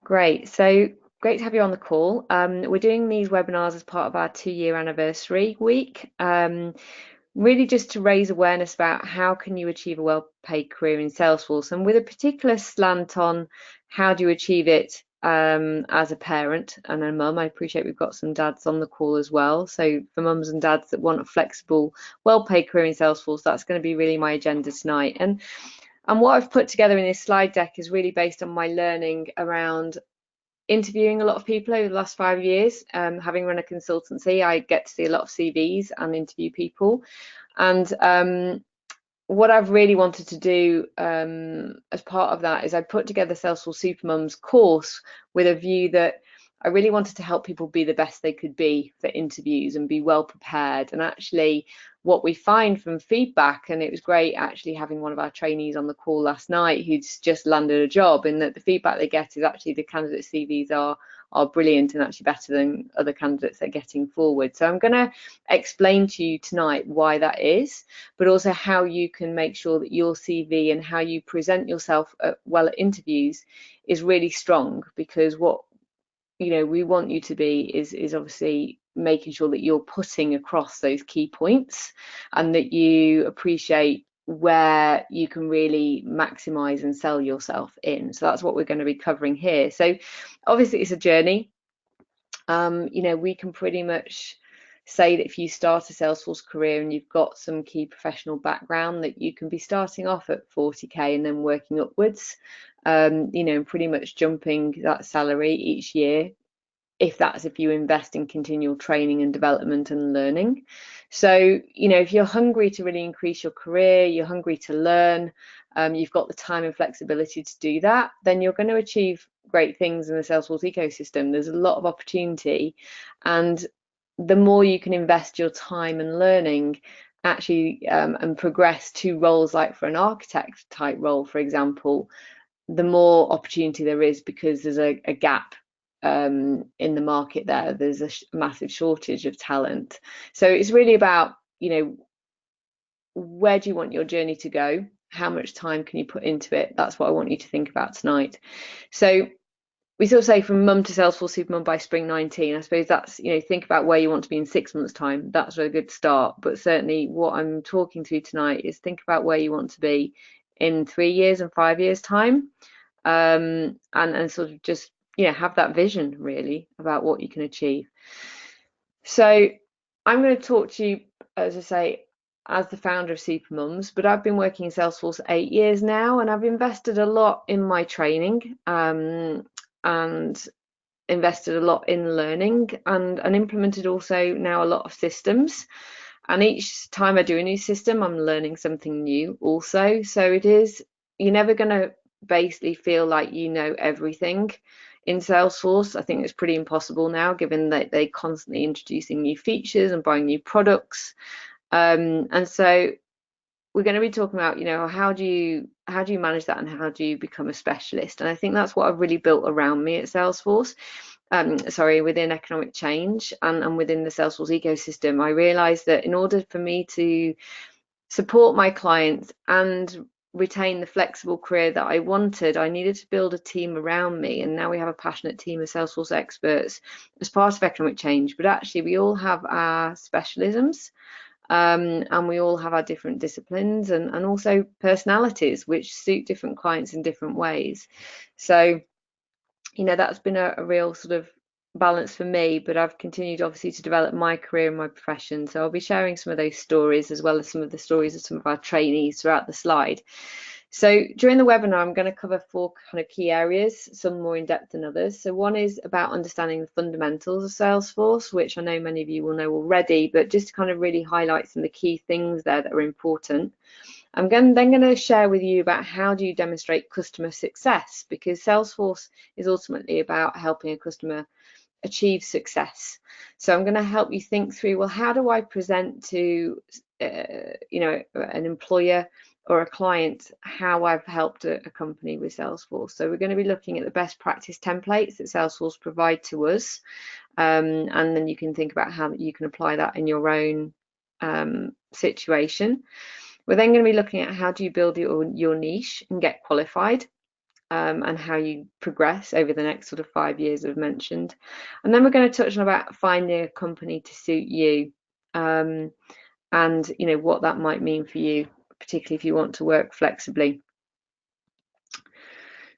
Great. So great to have you on the call. We're doing these webinars as part of our 2-year anniversary week, really just to raise awareness about how can you achieve a well-paid career in Salesforce, and with a particular slant on how do you achieve it as a parent and a mum. I appreciate we've got some dads on the call as well. So for mums and dads that want a flexible, well-paid career in Salesforce, that's going to be really my agenda tonight. And what I've put together in this slide deck is really based on my learning around interviewing a lot of people over the last 5 years. Having run a consultancy, I get to see a lot of CVs and interview people. And what I've really wanted to do as part of that is I put together Salesforce Supermums course with a view that I really wanted to help people be the best they could be for interviews and be well prepared. And actually, what we find from feedback, and it was great actually having one of our trainees on the call last night who's just landed a job, in that the feedback they get is actually the candidate CVs are brilliant and actually better than other candidates they're getting forward. So I'm going to explain to you tonight why that is, but also how you can make sure that your CV and how you present yourself well at interviews is really strong, because what we want you to be is obviously making sure that you're putting across those key points and that you appreciate where you can really maximize and sell yourself in. So that's what we're going to be covering here. So obviously it's a journey. We can pretty much say that if you start a Salesforce career and you've got some key professional background, that you can be starting off at 40k and then working upwards, and pretty much jumping that salary each year, if you invest in continual training and development and learning. So, if you're hungry to really increase your career, you're hungry to learn, you've got the time and flexibility to do that, then you're going to achieve great things in the Salesforce ecosystem. There's a lot of opportunity, and the more you can invest your time and learning actually and progress to roles like for an architect type role, for example, the more opportunity there is, because there's a gap in the market there. There's a massive shortage of talent. So it's really about, where do you want your journey to go? How much time can you put into it? That's what I want you to think about tonight. So we sort of say from mum to Salesforce Supermum by spring 19. I suppose that's, think about where you want to be in 6 months' time. That's a good start. But certainly what I'm talking to tonight is think about where you want to be in 3 years and 5 years' time. And sort of just have that vision really about what you can achieve. So I'm going to talk to you, as I say, as the founder of Supermums, but I've been working in Salesforce 8 years now, and I've invested a lot in my training, and invested a lot in learning, and implemented also now a lot of systems. And each time I do a new system, I'm learning something new also. So you're never going to basically feel like you know everything in Salesforce. I think it's pretty impossible now, given that they're constantly introducing new features and buying new products. And so we're going to be talking about, how do you manage that and how do you become a specialist? And I think that's what I've really built around me at Salesforce. Within economic change and within the Salesforce ecosystem. I realized that in order for me to support my clients and retain the flexible career that I wanted, I needed to build a team around me. And now we have a passionate team of Salesforce experts as part of economic change. But actually, we all have our specialisms, and we all have our different disciplines and also personalities, which suit different clients in different ways. So that's been a real sort of balance for me, but I've continued obviously to develop my career and my profession. So I'll be sharing some of those stories as well as some of the stories of some of our trainees throughout the slide. So during the webinar, I'm going to cover 4 kind of key areas, some more in depth than others. So one is about understanding the fundamentals of Salesforce, which I know many of you will know already, but just to kind of really highlight some of the key things there that are important. I'm then going to share with you about how do you demonstrate customer success, because Salesforce is ultimately about helping a customer achieve success. So I'm going to help you think through, well, how do I present to an employer or a client how I've helped a company with Salesforce. So we're going to be looking at the best practice templates that Salesforce provide to us, and then you can think about how you can apply that in your own situation. We're then going to be looking at how do you build your niche and get qualified. and how you progress over the next sort of 5 years I've mentioned. And then we're going to touch on about finding a company to suit you, and what that might mean for you, particularly if you want to work flexibly.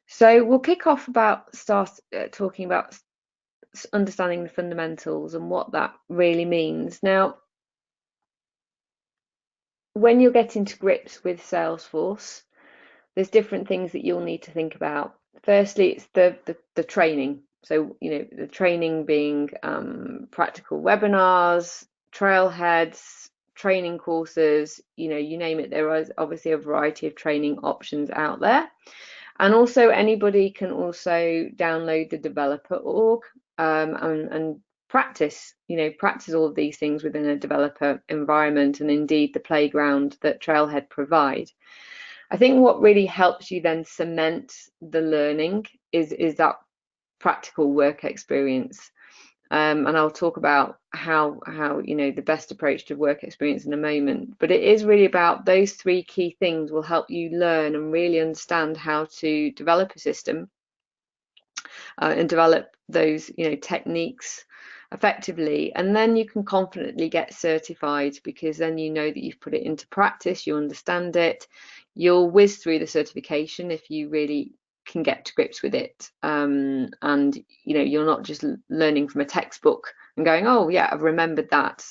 So we'll kick off about talking about understanding the fundamentals and what that really means. Now, when you're getting to grips with Salesforce, there's different things that you'll need to think about. Firstly, it's the training. So, the training being practical webinars, trailheads, training courses, you name it. There is obviously a variety of training options out there. And also anybody can also download the developer org, and practice all of these things within a developer environment, and indeed the playground that Trailhead provide. I think what really helps you then cement the learning is that practical work experience. And I'll talk about how the best approach to work experience in a moment. But it is really about those three key things will help you learn and really understand how to develop a system, and develop those techniques effectively, and then you can confidently get certified, because then you know that you've put it into practice, you understand it, you'll whiz through the certification if you really can get to grips with it, and you're not just learning from a textbook and going, oh yeah, I've remembered that,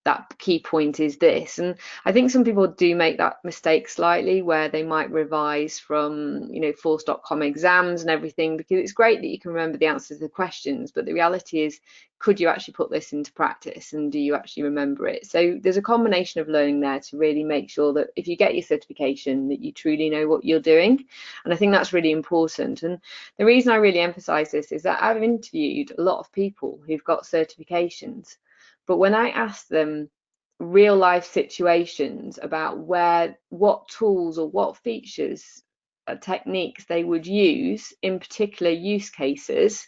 that key point is this. And I think some people do make that mistake slightly, where they might revise from force.com exams and everything, because it's great that you can remember the answers to the questions, but the reality is, could you actually put this into practice, and do you actually remember it? So there's a combination of learning there to really make sure that if you get your certification, that you truly know what you're doing. And I think that's really important. And the reason I really emphasize this is that I've interviewed a lot of people who've got certifications, but when I ask them real life situations about what tools or what features or techniques they would use in particular use cases,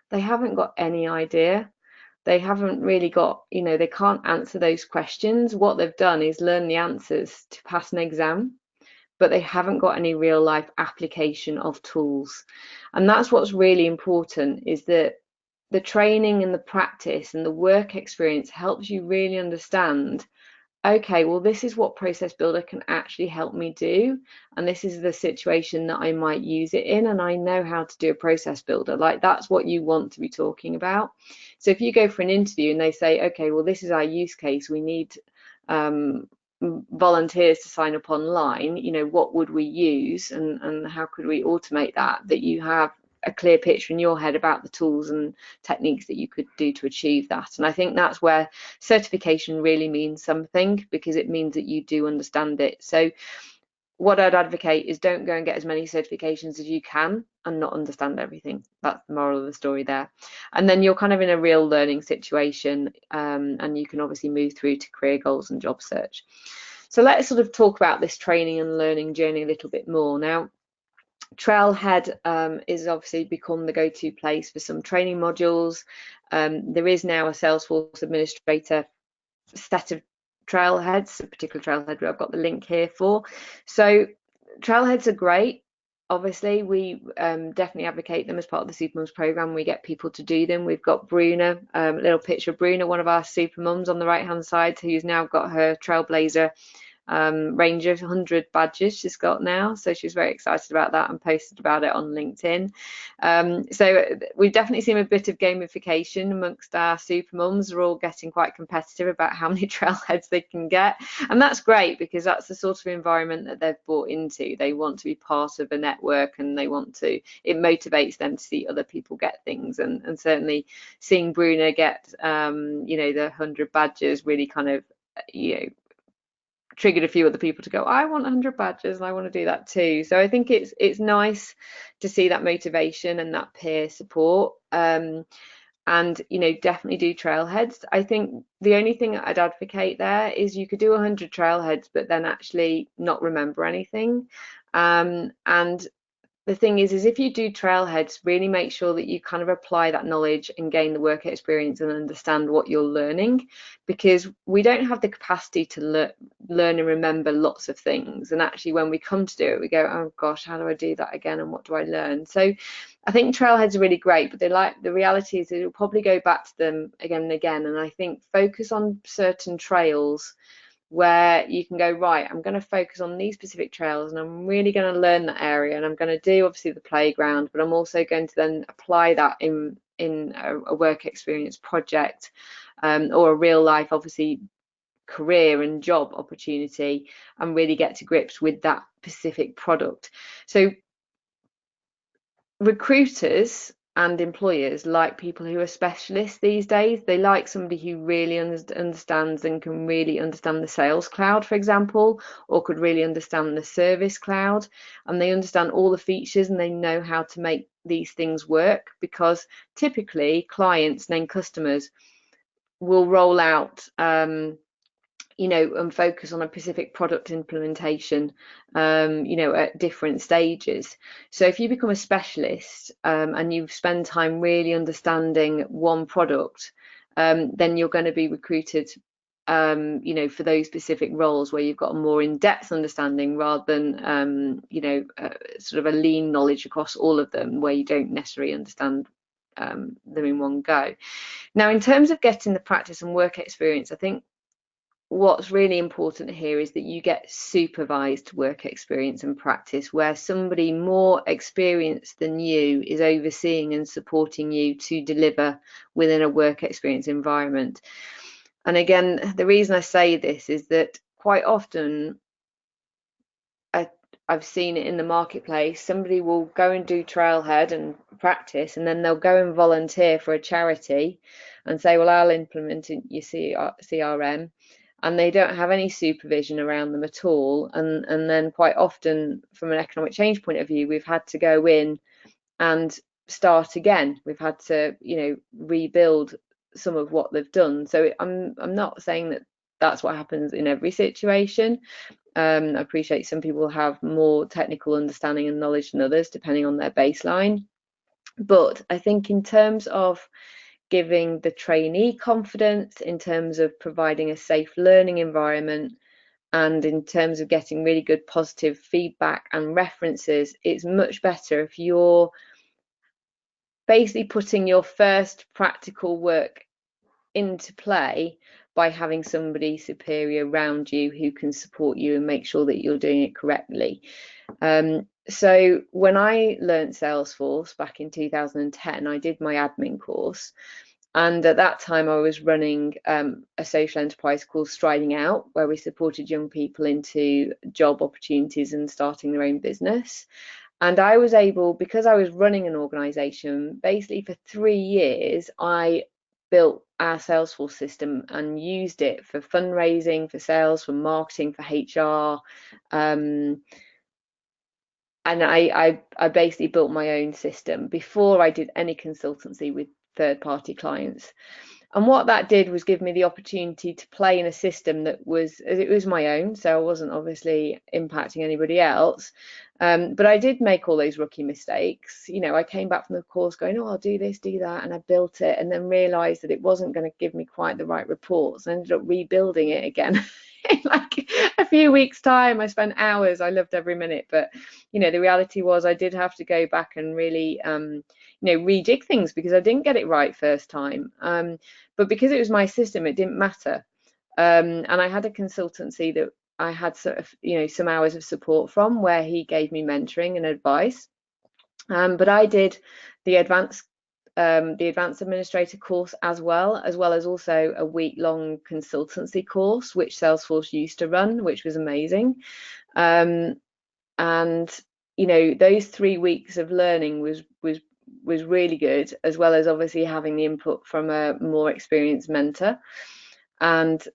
they haven't got any idea. They haven't really got, they can't answer those questions. What they've done is learn the answers to pass an exam, but they haven't got any real life application of tools. And that's what's really important, is that the training and the practice and the work experience helps you really understand, okay, well, this is what Process Builder can actually help me do, and this is the situation that I might use it in, and I know how to do a Process Builder. Like, that's what you want to be talking about. So if you go for an interview and they say, okay, well, this is our use case, we need volunteers to sign up online, what would we use, and how could we automate that you have a clear picture in your head about the tools and techniques that you could do to achieve that. And I think that's where certification really means something, because it means that you do understand it. So what I'd advocate is, don't go and get as many certifications as you can and not understand everything. That's the moral of the story there. And then you're kind of in a real learning situation, and you can obviously move through to career goals and job search. So let's sort of talk about this training and learning journey a little bit more. Now, Trailhead is obviously become the go-to place for some training modules. There is now a Salesforce administrator set of trailheads, a particular trailhead I've got the link here for. So trailheads are great. Obviously, we definitely advocate them as part of the Supermums program. We get people to do them. We've got Bruna, a little picture of Bruna, one of our Supermums on the right-hand side, who's now got her Trailblazer range of 100 badges she's got now, so she's very excited about that and posted about it on LinkedIn. So we've definitely seen a bit of gamification amongst our super mums. They're all getting quite competitive about how many trailheads they can get, and that's great, because that's the sort of environment that they've bought into. They want to be part of a network, and it motivates them to see other people get things, and certainly seeing Bruna get the 100 badges really kind of triggered a few other people to go, I want 100 badges and I want to do that too. So I think it's nice to see that motivation and that peer support, and definitely do trailheads. I think the only thing I'd advocate there is, you could do 100 trailheads but then actually not remember anything, and the thing is if you do trailheads, really make sure that you kind of apply that knowledge and gain the work experience and understand what you're learning, because we don't have the capacity to learn and remember lots of things. And actually, when we come to do it, we go, oh gosh, how do I do that again? And what do I learn? So I think trailheads are really great, but the reality is that you'll probably go back to them again and again. And I think focus on certain trails where you can go, right, I'm going to focus on these specific trails and I'm really going to learn that area, and I'm going to do obviously the playground, but I'm also going to then apply that in a work experience project, or a real life obviously career and job opportunity, and really get to grips with that specific product. So recruiters and employers like people who are specialists these days. They like somebody who really understands and can really understand the sales cloud, for example, or could really understand the service cloud, and they understand all the features and they know how to make these things work, because typically clients, named customers, will roll out and focus on a specific product implementation, at different stages. So if you become a specialist, and you spend time really understanding one product, then you're going to be recruited, for those specific roles where you've got a more in-depth understanding, rather than, sort of a lean knowledge across all of them where you don't necessarily understand them in one go. Now, in terms of getting the practice and work experience, I think what's really important here is that you get supervised work experience and practice, where somebody more experienced than you is overseeing and supporting you to deliver within a work experience environment. And again, the reason I say this is that quite often I've seen it in the marketplace. Somebody will go and do trailhead and practice, and then they'll go and volunteer for a charity and say, well, I'll implement your CRM, and they don't have any supervision around them at all. And then quite often, from an economic change point of view, we've had to go in and start again. We've had to, rebuild some of what they've done. So I'm not saying that that's what happens in every situation. I appreciate some people have more technical understanding and knowledge than others, depending on their baseline. But I think in terms of giving the trainee confidence, in terms of providing a safe learning environment, and in terms of getting really good positive feedback and references, it's much better if you're basically putting your first practical work into play by having somebody superior around you who can support you and make sure that you're doing it correctly. So when I learned Salesforce back in 2010, I did my admin course. And at that time, I was running a social enterprise called Striding Out, where we supported young people into job opportunities and starting their own business. And I was able, because I was running an organization, basically for 3 years, I built our Salesforce system and used it for fundraising, for sales, for marketing, for HR. And I basically built my own system before I did any consultancy with third-party clients. And what that did was give me the opportunity to play in a system that was my own, so I wasn't obviously impacting anybody else. But I did make all those rookie mistakes. I came back from the course going, oh, I'll do this, do that, and I built it, and then realized that it wasn't going to give me quite the right reports. I ended up rebuilding it again. In like a few weeks' time. I spent hours. I loved every minute, but the reality was I did have to go back and really rejig things, because I didn't get it right first time. But because it was my system, it didn't matter. And I had a consultancy that I had sort of some hours of support from, where he gave me mentoring and advice. But I did the advanced administrator course as well as also a week-long consultancy course, which Salesforce used to run, which was amazing. And those 3 weeks of learning was really good, as well as obviously having the input from a more experienced mentor. And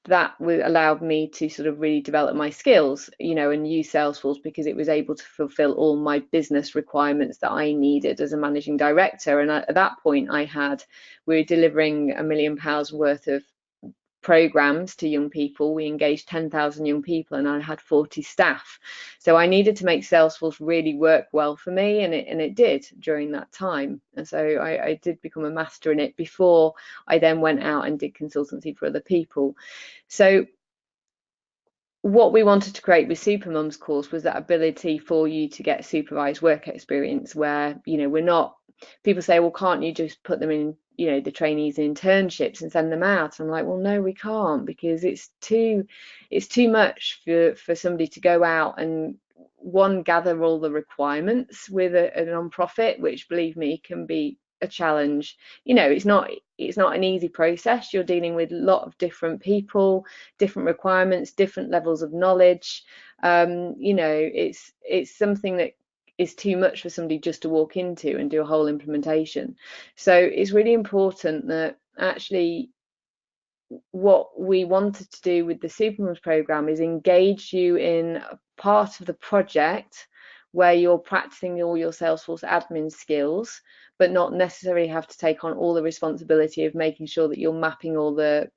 that allowed me to sort of really develop my skills, and use Salesforce, because it was able to fulfill all my business requirements that I needed as a managing director. And at that point, we were delivering £1 million worth of programs to young people. We engaged 10,000 young people and I had 40 staff. So I needed to make Salesforce really work well for me, and it did during that time. And so I did become a master in it before I then went out and did consultancy for other people. So what we wanted to create with Supermums course was that ability for you to get supervised work experience where, we're not, people say, well, can't you just put them in, the trainees internships and send them out? I'm like, well, no, we can't, because it's too much for somebody to go out and gather all the requirements with a non-profit, which, believe me, can be a challenge. It's not an easy process. You're dealing with a lot of different people, different requirements, different levels of knowledge. It's something that is too much for somebody just to walk into and do a whole implementation. So it's really important that actually what we wanted to do with the Supermums program is engage you in part of the project where you're practicing all your Salesforce admin skills, but not necessarily have to take on all the responsibility of making sure that you're mapping all the,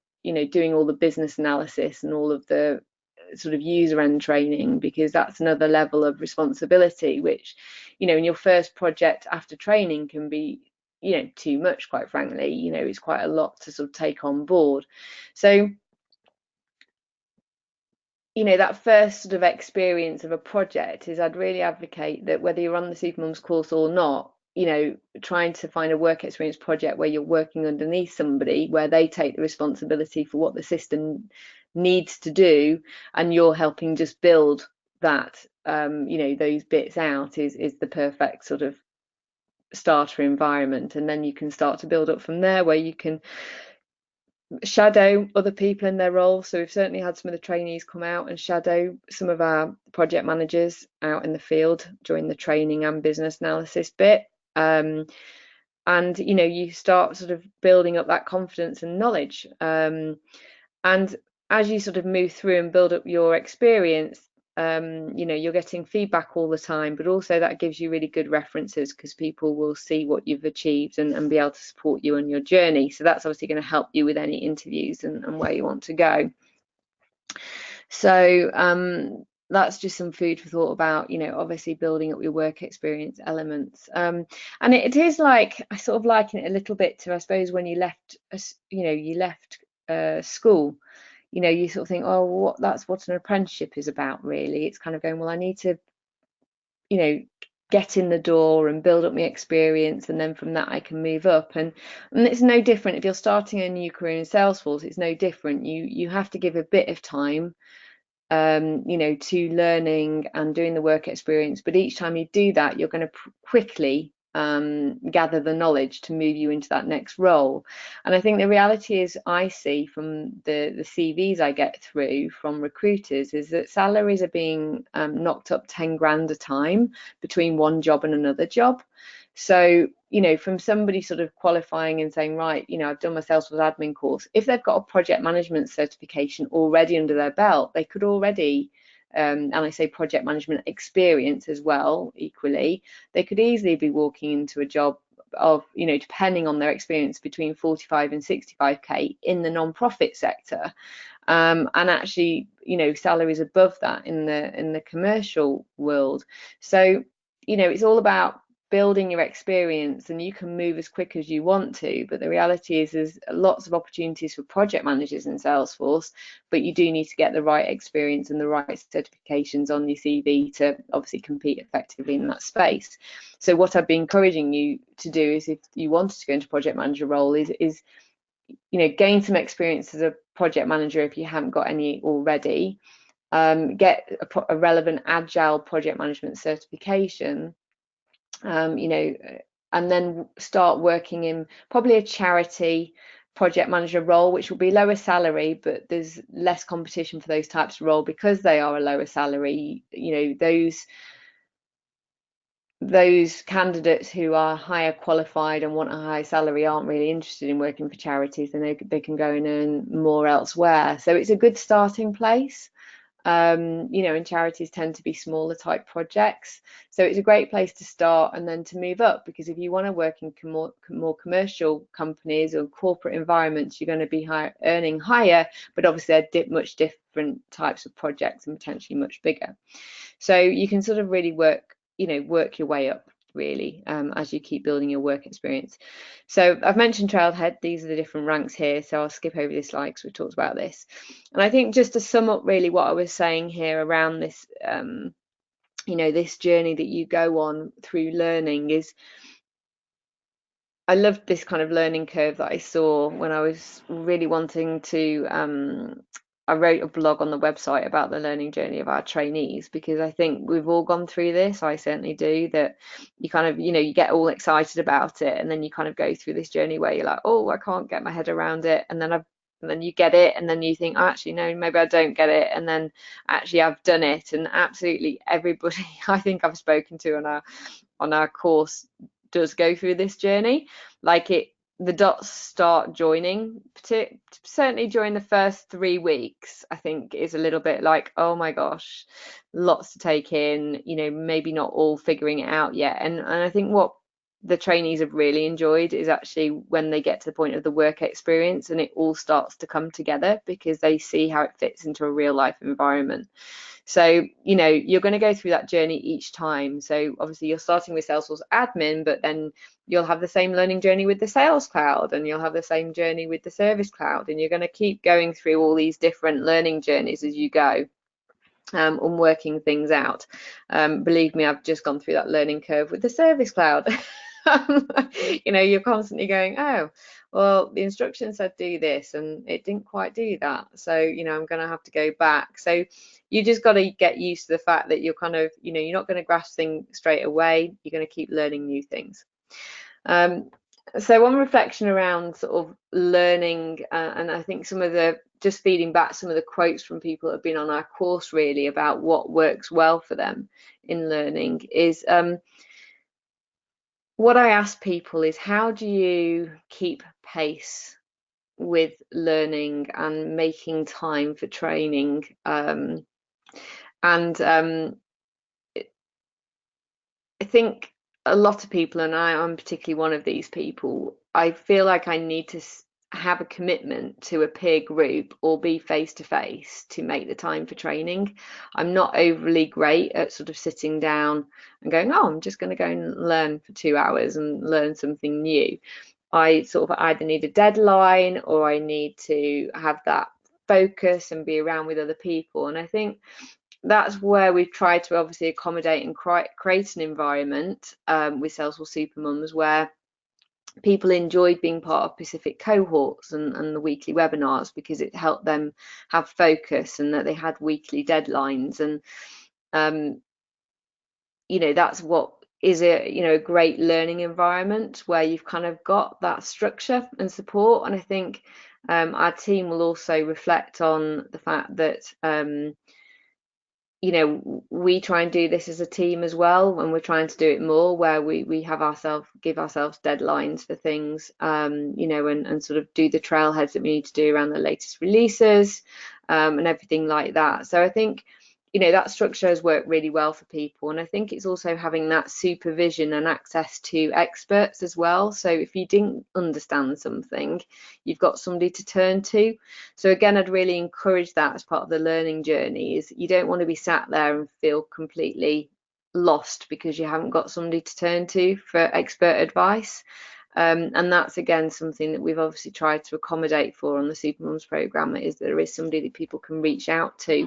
doing all the business analysis and all of the sort of user end training, because that's another level of responsibility, which, in your first project after training can be, too much, quite frankly. It's quite a lot to sort of take on board. So, that first sort of experience of a project is, I'd really advocate that whether you're on the Supermums course or not, trying to find a work experience project where you're working underneath somebody, where they take the responsibility for what the system needs to do and you're helping just build that, those bits out, is the perfect sort of starter environment. And then you can start to build up from there, where you can shadow other people in their roles. So we've certainly had some of the trainees come out and shadow some of our project managers out in the field during the training and business analysis bit. And you start sort of building up that confidence and knowledge. And as you sort of move through and build up your experience, you're getting feedback all the time, but also that gives you really good references, because people will see what you've achieved and be able to support you on your journey. So that's obviously going to help you with any interviews and where you want to go. So that's just some food for thought about, obviously building up your work experience elements. And it is like, I sort of liken it a little bit to, I suppose, when you left, school. You sort of think, oh, that's what an apprenticeship is about, really. It's kind of going, well, I need to, get in the door and build up my experience, and then from that I can move up. And it's no different if you're starting a new career in Salesforce. It's no different. You have to give a bit of time, to learning and doing the work experience. But each time you do that, you're going to quickly gather the knowledge to move you into that next role. And I think the reality is, I see from the CVs I get through from recruiters, is that salaries are being knocked up 10 grand a time between one job and another job. So, from somebody sort of qualifying and saying, right, I've done my Salesforce admin course, if they've got a project management certification already under their belt, they could already, and I say project management experience as well, equally, they could easily be walking into a job of, depending on their experience, between 45 and 65k in the non-profit sector. And actually, salaries above that in the commercial world. So, it's all about building your experience, and you can move as quick as you want to, but the reality is there's lots of opportunities for project managers in Salesforce, but you do need to get the right experience and the right certifications on your CV to obviously compete effectively in that space. So what I'd be encouraging you to do is, if you wanted to go into project manager role, is gain some experience as a project manager if you haven't got any already. Get a relevant agile project management certification, and then start working in probably a charity project manager role, which will be lower salary, but there's less competition for those types of role because they are a lower salary. Those candidates who are higher qualified and want a high salary aren't really interested in working for charities, and they can go and earn more elsewhere. So it's a good starting place. You know, and charities tend to be smaller type projects. So it's a great place to start and then to move up, because if you want to work in more commercial companies or corporate environments, you're going to be earning higher, but obviously they're much different types of projects and potentially much bigger. So you can sort of really work your way up really, as you keep building your work experience. So I've mentioned Trailhead. These are the different ranks here. So I'll skip over this slide because we've talked about this. And I think just to sum up really what I was saying here around this, this journey that you go on through learning is, I loved this kind of learning curve that I saw when I was really wanting to, I wrote a blog on the website about the learning journey of our trainees, because I think we've all gone through this. I certainly do, that you kind of, you get all excited about it, and then you kind of go through this journey where you're like, oh, I can't get my head around it. And then you get it, and then you think, oh, actually, no, maybe I don't get it. And then actually I've done it. And absolutely everybody I think I've spoken to on our course does go through this journey. Like the dots start joining, certainly during the first 3 weeks. I think is a little bit like, oh my gosh, lots to take in, maybe not all figuring it out yet. And I think what the trainees have really enjoyed is actually when they get to the point of the work experience and it all starts to come together, because they see how it fits into a real life environment. So, you're going to go through that journey each time. So obviously you're starting with Salesforce admin, but then you'll have the same learning journey with the Sales Cloud, and you'll have the same journey with the Service Cloud, and you're going to keep going through all these different learning journeys as you go, on working things out. Believe me, I've just gone through that learning curve with the Service Cloud. You're constantly going, oh, well, the instructions said do this and it didn't quite do that, so I'm going to have to go back. So you just got to get used to the fact that you're kind of, you're not going to grasp things straight away. You're going to keep learning new things. So on reflection around sort of learning, and I think just feeding back some of the quotes from people that have been on our course really about what works well for them in learning is, what I ask people is, how do you keep pace with learning and making time for training? And I think a lot of people, and I'm particularly one of these people, I feel like I need to have a commitment to a peer group or be face to face to make the time for training. I'm not overly great at sort of sitting down and going, oh, I'm just going to go and learn for 2 hours and learn something new. I sort of either need a deadline or I need to have that focus and be around with other people. And I think that's where we've tried to obviously accommodate and create an environment, with Salesforce Supermums, where people enjoyed being part of specific cohorts and the weekly webinars, because it helped them have focus and that they had weekly deadlines. And that's what is a great learning environment, where you've kind of got that structure and support. And I think our team will also reflect on the fact that we try and do this as a team as well, and we're trying to do it more, where we give ourselves deadlines for things, and sort of do the trailheads that we need to do around the latest releases, and everything like that. So I think that structure has worked really well for people, and I think it's also having that supervision and access to experts as well. So if you didn't understand something, you've got somebody to turn to. So again, I'd really encourage that as part of the learning journey. Is you don't want to be sat there and feel completely lost because you haven't got somebody to turn to for expert advice. And that's again something that we've obviously tried to accommodate for on the Supermums programme, is that there is somebody that people can reach out to.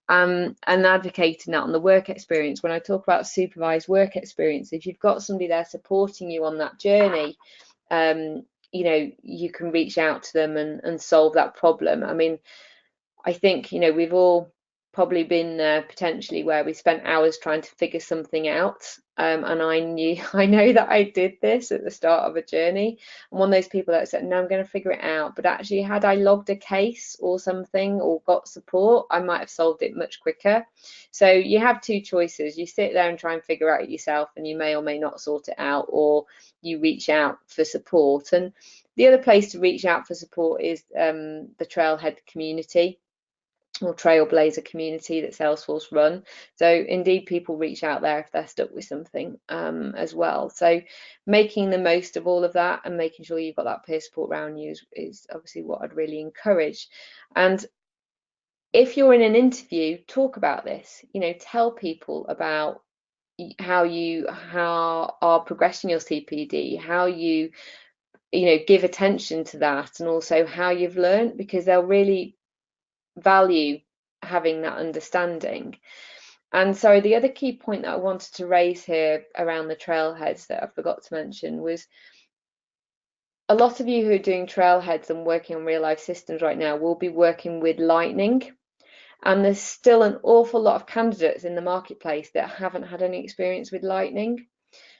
And advocating that on the work experience. When I talk about supervised work experience, if you've got somebody there supporting you on that journey, you can reach out to them and solve that problem. I mean, I think we've all probably been there potentially, where we spent hours trying to figure something out, and I know that I did this at the start of a journey. I'm one of those people that said, no, I'm going to figure it out, but actually had I logged a case or something or got support, I might have solved it much quicker. So you have two choices: you sit there and try and figure out yourself, and you may or may not sort it out, or you reach out for support. And the other place to reach out for support is the Trailhead community. or trailblazer community that Salesforce run. So indeed, people reach out there if they're stuck with something as well. So making the most of all of that and making sure you've got that peer support around you is obviously what I'd really encourage. And if you're in an interview, talk about this. Tell people about how you are progressing your CPD, how you give attention to that, and also how you've learned, because they'll really value having that understanding. And so the other key point that I wanted to raise here around the trailheads that I forgot to mention was a lot of you who are doing trailheads and working on real life systems right now will be working with Lightning. And there's still an awful lot of candidates in the marketplace that haven't had any experience with Lightning.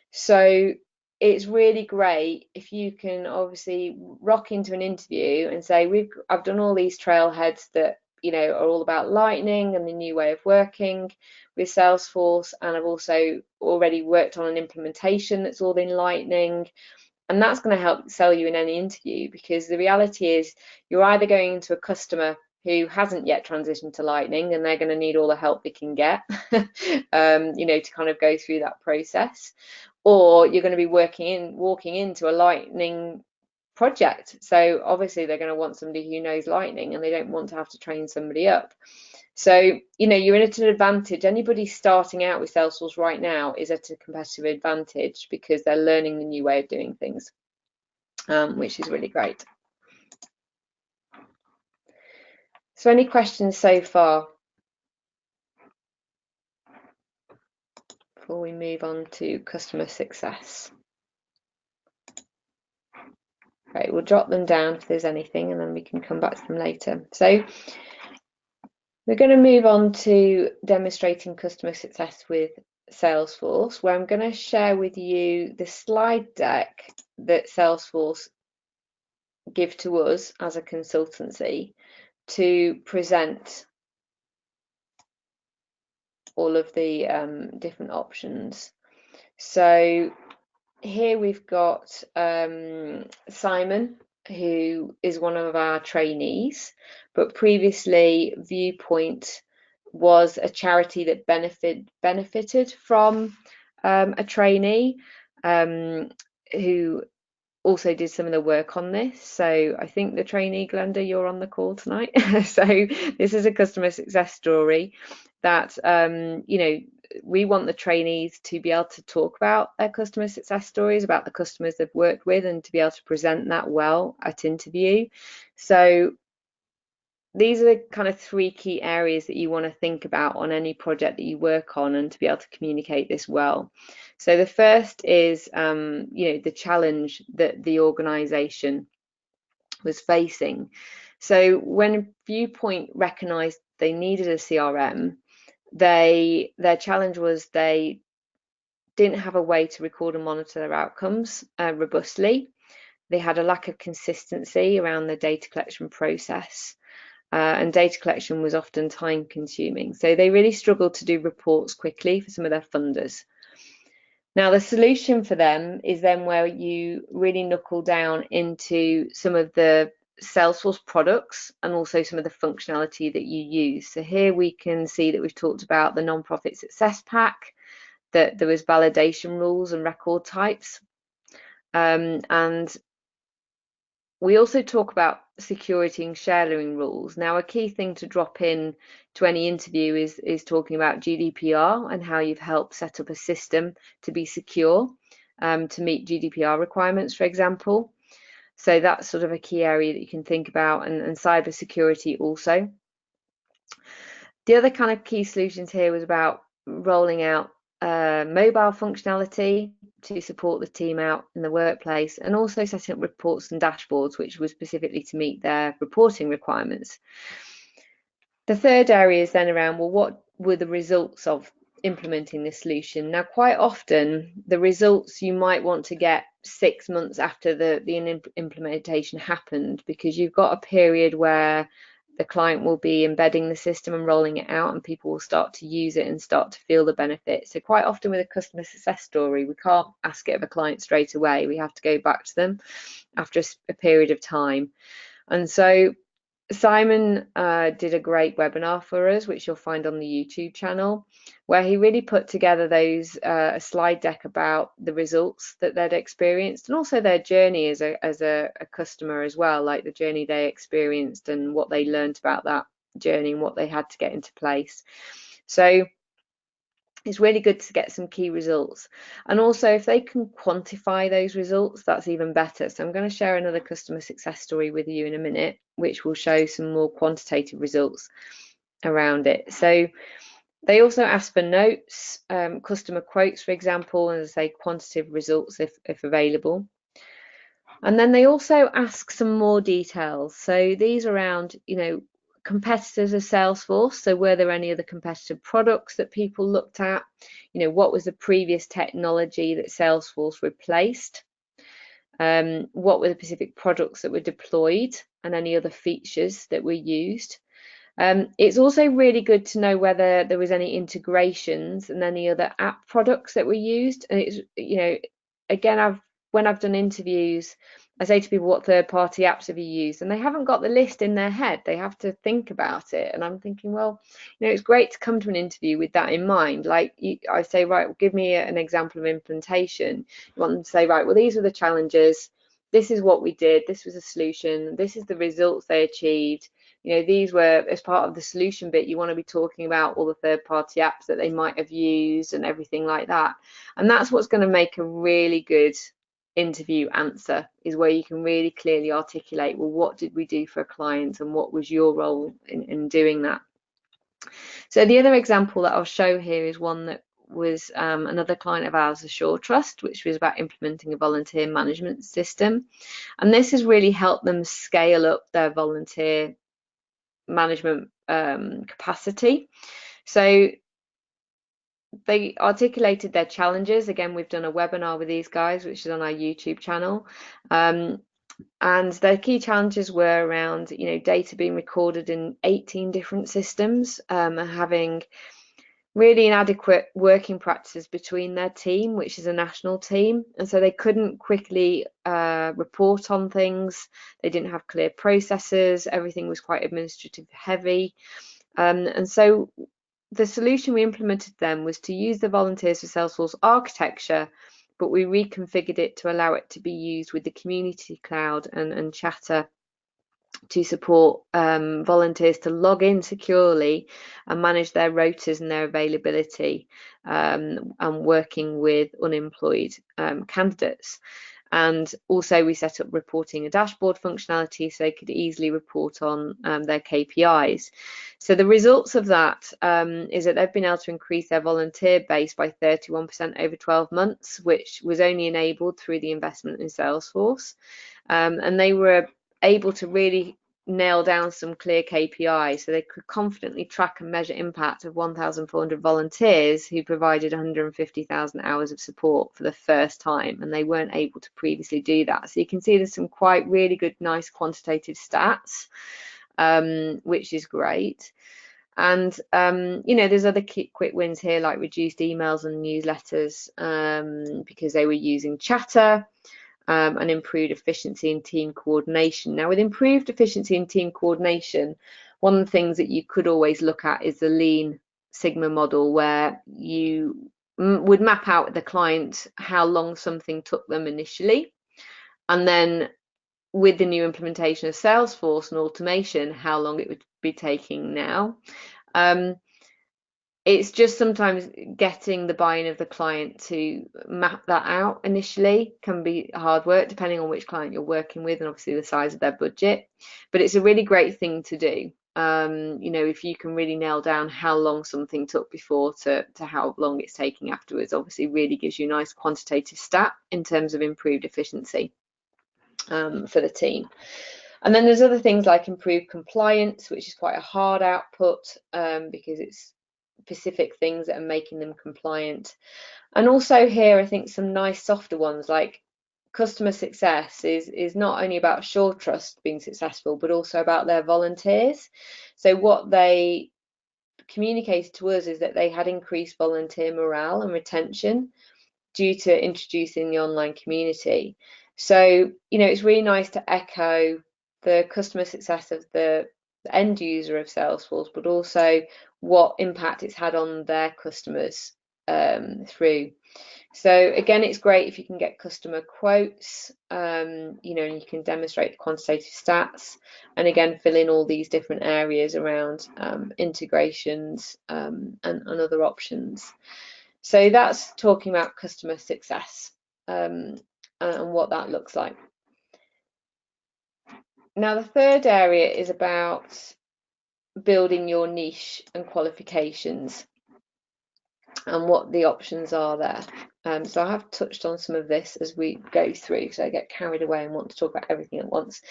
So it's really great if you can obviously rock into an interview and say, I've done all these trailheads that are all about Lightning and the new way of working with Salesforce, and I've also already worked on an implementation that's all in Lightning. And that's going to help sell you in any interview, because the reality is you're either going into a customer who hasn't yet transitioned to Lightning and they're going to need all the help they can get to kind of go through that process, or you're going to be walking into a Lightning project. So obviously they're going to want somebody who knows Lightning and they don't want to have to train somebody up. So, you're at an advantage. Anybody starting out with Salesforce right now is at a competitive advantage because they're learning the new way of doing things, which is really great. So any questions so far before we move on to customer success? Right, we'll jot them down if there's anything, and then we can come back to them later. So we're going to move on to demonstrating customer success with Salesforce, where I'm going to share with you the slide deck that Salesforce give to us as a consultancy to present all of the different options. So here we've got Simon, who is one of our trainees, but previously Viewpoint was a charity that benefited from a trainee who also did some of the work on this. So I think the trainee, Glenda, you're on the call tonight. So this is a customer success story that we want the trainees to be able to talk about their customer success stories, about the customers they've worked with, and to be able to present that well at interview. So these are the kind of 3 key areas that you want to think about on any project that you work on, and to be able to communicate this well. So the first is the challenge that the organization was facing. So when Viewpoint recognized they needed a CRM, their challenge was they didn't have a way to record and monitor their outcomes robustly. They had a lack of consistency around the data collection process, and data collection was often time consuming. So they really struggled to do reports quickly for some of their funders. Now the solution for them is then where you really knuckle down into some of the Salesforce products and also some of the functionality that you use. So here we can see that we've talked about the nonprofit success pack, that there was validation rules and record types, and we also talk about security and sharing rules. Now, a key thing to drop in to any interview is talking about GDPR and how you've helped set up a system to be secure, to meet GDPR requirements, for example. So that's sort of a key area that you can think about, and cyber security also. The other kind of key solutions here was about rolling out mobile functionality to support the team out in the workplace, and also setting up reports and dashboards, which was specifically to meet their reporting requirements. The third area is then around, well, what were the results of implementing this solution? Now, quite often, the results you might want to get 6 months after the implementation happened, because you've got a period where the client will be embedding the system and rolling it out, and people will start to use it and start to feel the benefit. So quite often with a customer success story, we can't ask it of a client straight away. We have to go back to them after a period of time. And so Simon did a great webinar for us, which you'll find on the YouTube channel, where he really put together those a slide deck about the results that they'd experienced and also their journey as a customer as well, like the journey they experienced and what they learned about that journey and what they had to get into place. So it's really good to get some key results. And also, if they can quantify those results, that's even better. So I'm going to share another customer success story with you in a minute, which will show some more quantitative results around it. So they also ask for notes, customer quotes, for example, and as I say, quantitative results if available. And then they also ask some more details. So these are around, competitors of Salesforce. So were there any other competitive products that people looked at? What was the previous technology that Salesforce replaced? What were the specific products that were deployed and any other features that were used? It's also really good to know whether there was any integrations and any other app products that were used. And it's, again, when I've done interviews, I say to people, what third-party apps have you used? And they haven't got the list in their head. They have to think about it. And I'm thinking, well, it's great to come to an interview with that in mind. Like I say, right, well, give me an example of implementation. You want them to say, right, well, these are the challenges. This is what we did. This was a solution. This is the results they achieved. These were as part of the solution bit. You want to be talking about all the third-party apps that they might have used and everything like that. And that's what's going to make a really good interview answer, is where you can really clearly articulate, well, what did we do for a client and what was your role in doing that? So the other example that I'll show here is one that was another client of ours, Assure Trust, which was about implementing a volunteer management system. And this has really helped them scale up their volunteer management capacity. So they articulated their challenges. Again, we've done a webinar with these guys, which is on our YouTube channel. And their key challenges were around, data being recorded in 18 different systems, and having really inadequate working practices between their team, which is a national team. And so they couldn't quickly report on things. They didn't have clear processes. Everything was quite administrative heavy. And so the solution we implemented then was to use the Volunteers for Salesforce architecture, but we reconfigured it to allow it to be used with the Community Cloud and Chatter to support volunteers to log in securely and manage their rotas and their availability, and working with unemployed candidates. And also we set up reporting and dashboard functionality so they could easily report on their KPIs. So the results of that is that they've been able to increase their volunteer base by 31% over 12 months, which was only enabled through the investment in Salesforce. And they were able to really nail down some clear KPIs, so they could confidently track and measure impact of 1,400 volunteers who provided 150,000 hours of support for the first time, and they weren't able to previously do that. So you can see there's some quite really good, nice quantitative stats, which is great. And there's other quick wins here, like reduced emails and newsletters because they were using Chatter. And improved efficiency and team coordination. Now, with improved efficiency and team coordination, one of the things that you could always look at is the Lean Sigma model, where you would map out with the client how long something took them initially, and then with the new implementation of Salesforce and automation, how long it would be taking now. It's just sometimes getting the buy-in of the client to map that out initially can be hard work, depending on which client you're working with and obviously the size of their budget. But it's a really great thing to do. If you can really nail down how long something took before to how long it's taking afterwards, obviously really gives you a nice quantitative stat in terms of improved efficiency for the team. And then there's other things like improved compliance, which is quite a hard output because it's specific things that are making them compliant. And also here, I think some nice softer ones like customer success is not only about Assure Trust being successful, but also about their volunteers. So what they communicated to us is that they had increased volunteer morale and retention due to introducing the online community. So, it's really nice to echo the customer success of the the end user of Salesforce, but also what impact it's had on their customers through. So again, it's great if you can get customer quotes, you know, and you can demonstrate the quantitative stats, and again, fill in all these different areas around integrations and other options. So that's talking about customer success and what that looks like. Now, the third area is about building your niche and qualifications and what the options are there. So I have touched on some of this as we go through, so I get carried away and want to talk about everything at once.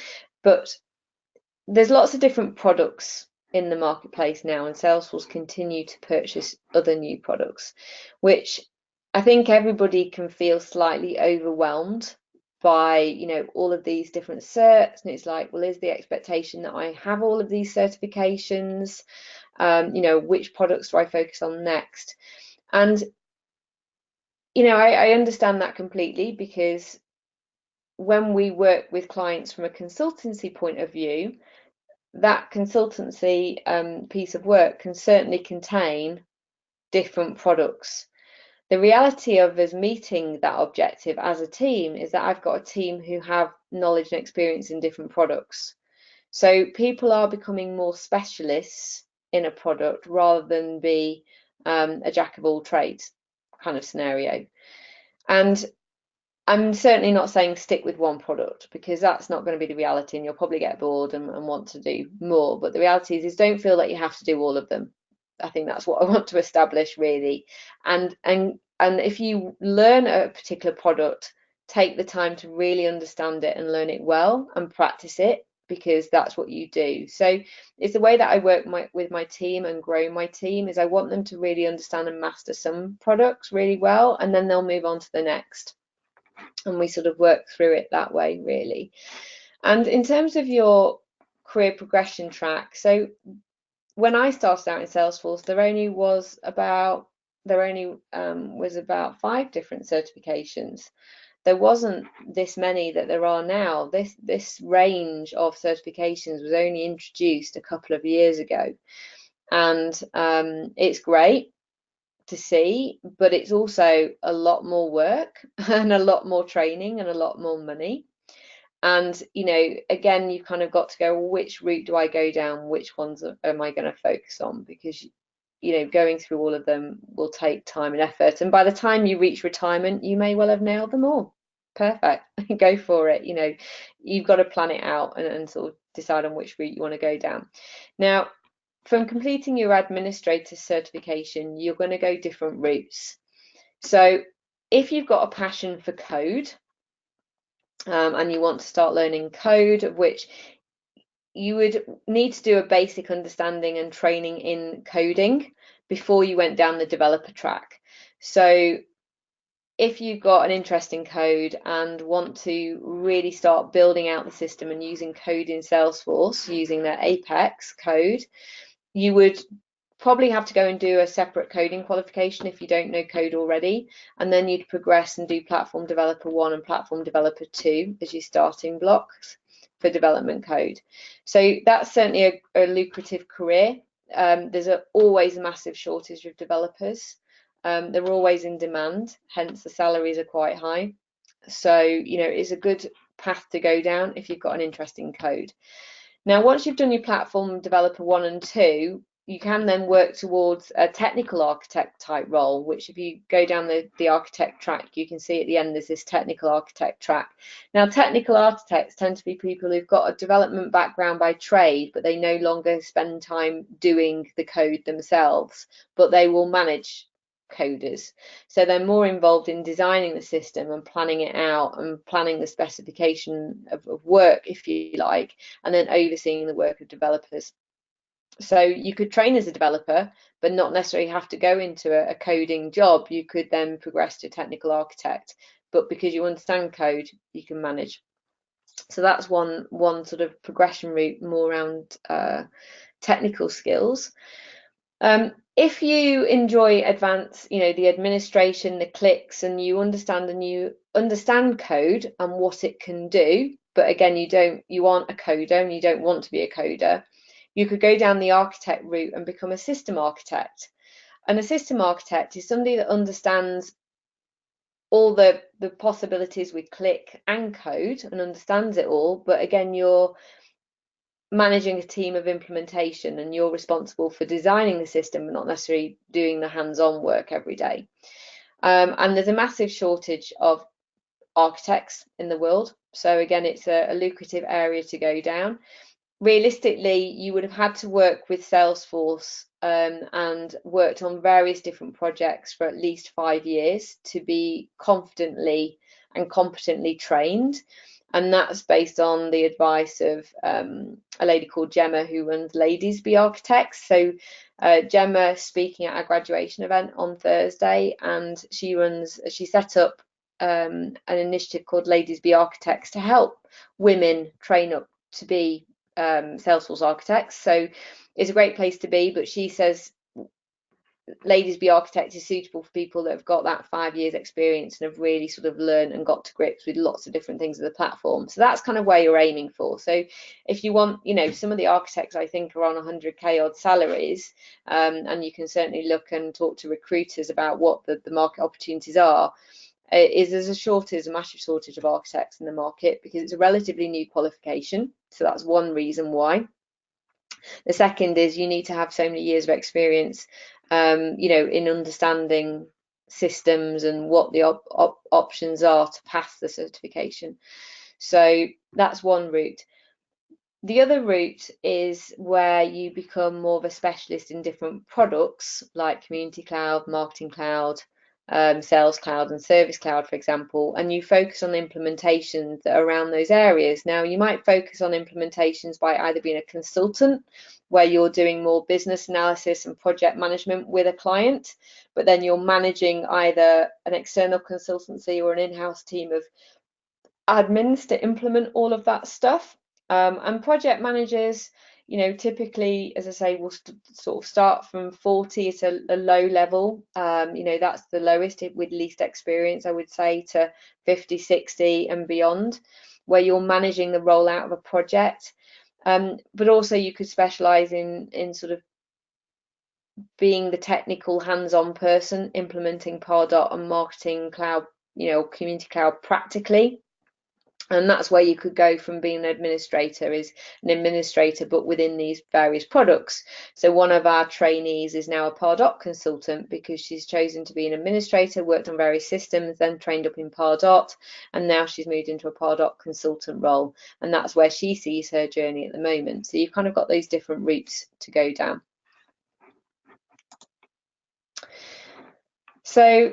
But there's lots of different products in the marketplace now, and Salesforce continue to purchase other new products, which I think everybody can feel slightly overwhelmed by, you know, all of these different certs, and it's like, well, is the expectation that I have all of these certifications? You know, which products do I focus on next? And you know, I understand that completely, because when we work with clients from a consultancy point of view, that consultancy piece of work can certainly contain different products. The reality of us meeting that objective as a team is that I've got a team who have knowledge and experience in different products. So people are becoming more specialists in a product rather than be a jack of all trades kind of scenario. And I'm certainly not saying stick with one product, because that's not going to be the reality, and you'll probably get bored and want to do more. But the reality is don't feel that you have to do all of them. I think that's what I want to establish, really. And if you learn a particular product, take the time to really understand it and learn it well and practice it, because that's what you do. So it's the way that I work with my team and grow my team, is I want them to really understand and master some products really well, and then they'll move on to the next. And we sort of work through it that way, really. And in terms of your career progression track, so when I started out in Salesforce, there only was about 5 different certifications. There wasn't this many that there are now. This range of certifications was only introduced a couple of years ago, and it's great to see, but it's also a lot more work and a lot more training and a lot more money. And you know, again, you kind of got to go, well, which route do I go down, which ones am I going to focus on, because you know, going through all of them will take time and effort, and by the time you reach retirement, you may well have nailed them all. Perfect. Go for it. You know, you've got to plan it out and sort of decide on which route you want to go down. Now, from completing your administrator certification, you're going to go different routes. So if you've got a passion for code and you want to start learning code, of which you would need to do a basic understanding and training in coding before you went down the developer track. So if you've got an interest in code and want to really start building out the system and using code in Salesforce, using their Apex code, you would probably have to go and do a separate coding qualification if you don't know code already, and then you'd progress and do Platform Developer 1 and Platform Developer 2 as your starting blocks for development code. So that's certainly a lucrative career. There's always a massive shortage of developers. They're always in demand, hence the salaries are quite high. So, you know, it's a good path to go down if you've got an interest in code. Now, once you've done your Platform Developer 1 and 2, you can then work towards a technical architect type role, which if you go down the architect track, you can see at the end there's this technical architect track. Now, technical architects tend to be people who've got a development background by trade, but they no longer spend time doing the code themselves, but they will manage coders. So they're more involved in designing the system and planning it out and planning the specification of work, if you like, and then overseeing the work of developers. So you could train as a developer, but not necessarily have to go into a coding job. You could then progress to technical architect, but because you understand code, you can manage. So that's one sort of progression route, more around technical skills. If you enjoy advanced, you know, the administration, the clicks, and you understand code and what it can do, but again, you aren't a coder and you don't want to be a coder, You could go down the architect route and become a system architect. And a system architect is somebody that understands all the possibilities with click and code and understands it all, but again, you're managing a team of implementation and you're responsible for designing the system but not necessarily doing the hands-on work every day. And there's a massive shortage of architects in the world, so again, it's a lucrative area to go down. Realistically, you would have had to work with Salesforce and worked on various different projects for at least 5 years to be confidently and competently trained. And that's based on the advice of a lady called Gemma, who runs Ladies Be Architects. So Gemma speaking at our graduation event on Thursday, and she set up an initiative called Ladies Be Architects to help women train up to be Salesforce architects. So it's a great place to be, but she says Ladies Be Architects is suitable for people that have got that 5 years experience and have really sort of learned and got to grips with lots of different things of the platform. So that's kind of where you're aiming for. So if you want, some of the architects I think are on 100k odd salaries, and you can certainly look and talk to recruiters about what the market opportunities are. There's a massive shortage of architects in the market because it's a relatively new qualification. So that's one reason why. The second is you need to have so many years of experience, in understanding systems and what the options are to pass the certification. So that's one route. The other route is where you become more of a specialist in different products like Community Cloud, Marketing Cloud, Sales Cloud and Service Cloud, for example, and you focus on implementations that are around those areas. Now, you might focus on implementations by either being a consultant, where you're doing more business analysis and project management with a client, but then you're managing either an external consultancy or an in-house team of admins to implement all of that stuff. And project managers, typically, as I say, will sort of start from 40 at a low level. That's the lowest with least experience, I would say, to 50, 60 and beyond, where you're managing the rollout of a project. But also you could specialize in sort of being the technical hands-on person implementing Pardot and Marketing Cloud, Community Cloud practically. And that's where you could go from being an administrator, but within these various products. So one of our trainees is now a Pardot consultant because she's chosen to be an administrator, worked on various systems, then trained up in Pardot, and now she's moved into a Pardot consultant role. And that's where she sees her journey at the moment. So you've kind of got those different routes to go down. So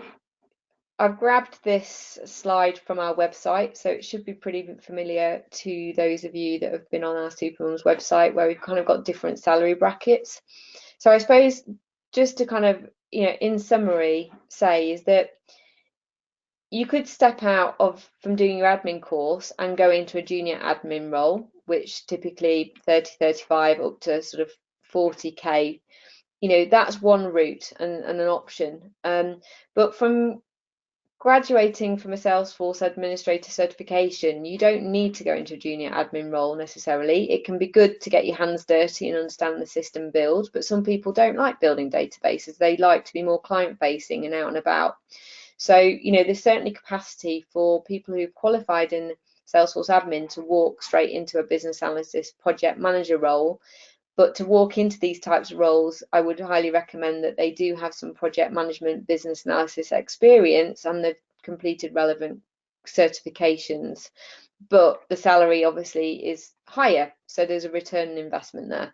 I've grabbed this slide from our website, so it should be pretty familiar to those of you that have been on our Supermums website, where we've kind of got different salary brackets. So I suppose just to kind of, in summary, say is that you could step out from doing your admin course and go into a junior admin role, which typically 30, 35 up to sort of 40k. That's one route and an option. But from graduating from a Salesforce administrator certification, you don't need to go into a junior admin role necessarily. It can be good to get your hands dirty and understand the system build, but some people don't like building databases. They like to be more client facing and out and about. So, there's certainly capacity for people who've qualified in Salesforce admin to walk straight into a business analyst project manager role. But to walk into these types of roles, I would highly recommend that they do have some project management, business analysis experience, and they've completed relevant certifications. But the salary obviously is higher, so there's a return on investment there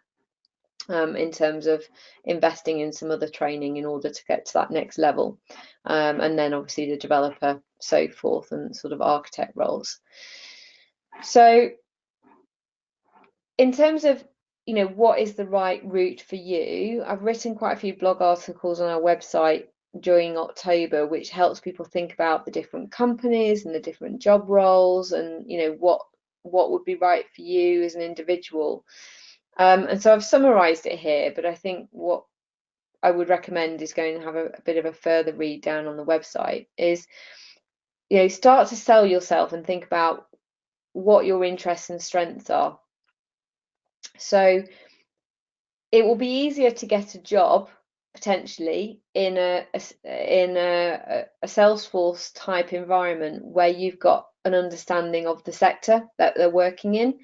in terms of investing in some other training in order to get to that next level. And then obviously the developer, so forth, and sort of architect roles. So in terms of what is the right route for you? I've written quite a few blog articles on our website during October, which helps people think about the different companies and the different job roles and, what would be right for you as an individual. And so I've summarized it here, but I think what I would recommend is going to have a bit of a further read down on the website is, start to sell yourself and think about what your interests and strengths are. So it will be easier to get a job potentially in a Salesforce type environment where you've got an understanding of the sector that they're working in.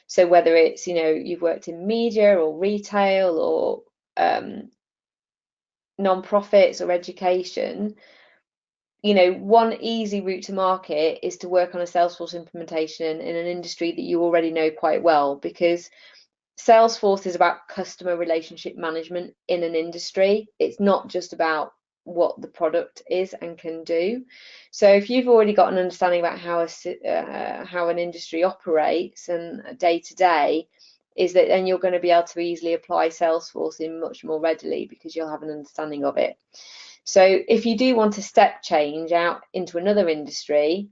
So whether it's, you've worked in media or retail or non-profits or education, one easy route to market is to work on a Salesforce implementation in an industry that you already know quite well, because Salesforce is about customer relationship management in an industry. It's not just about what the product is and can do. So if you've already got an understanding about how an industry operates and day to day, is that then you're going to be able to easily apply Salesforce in much more readily because you'll have an understanding of it. So if you do want a step change out into another industry,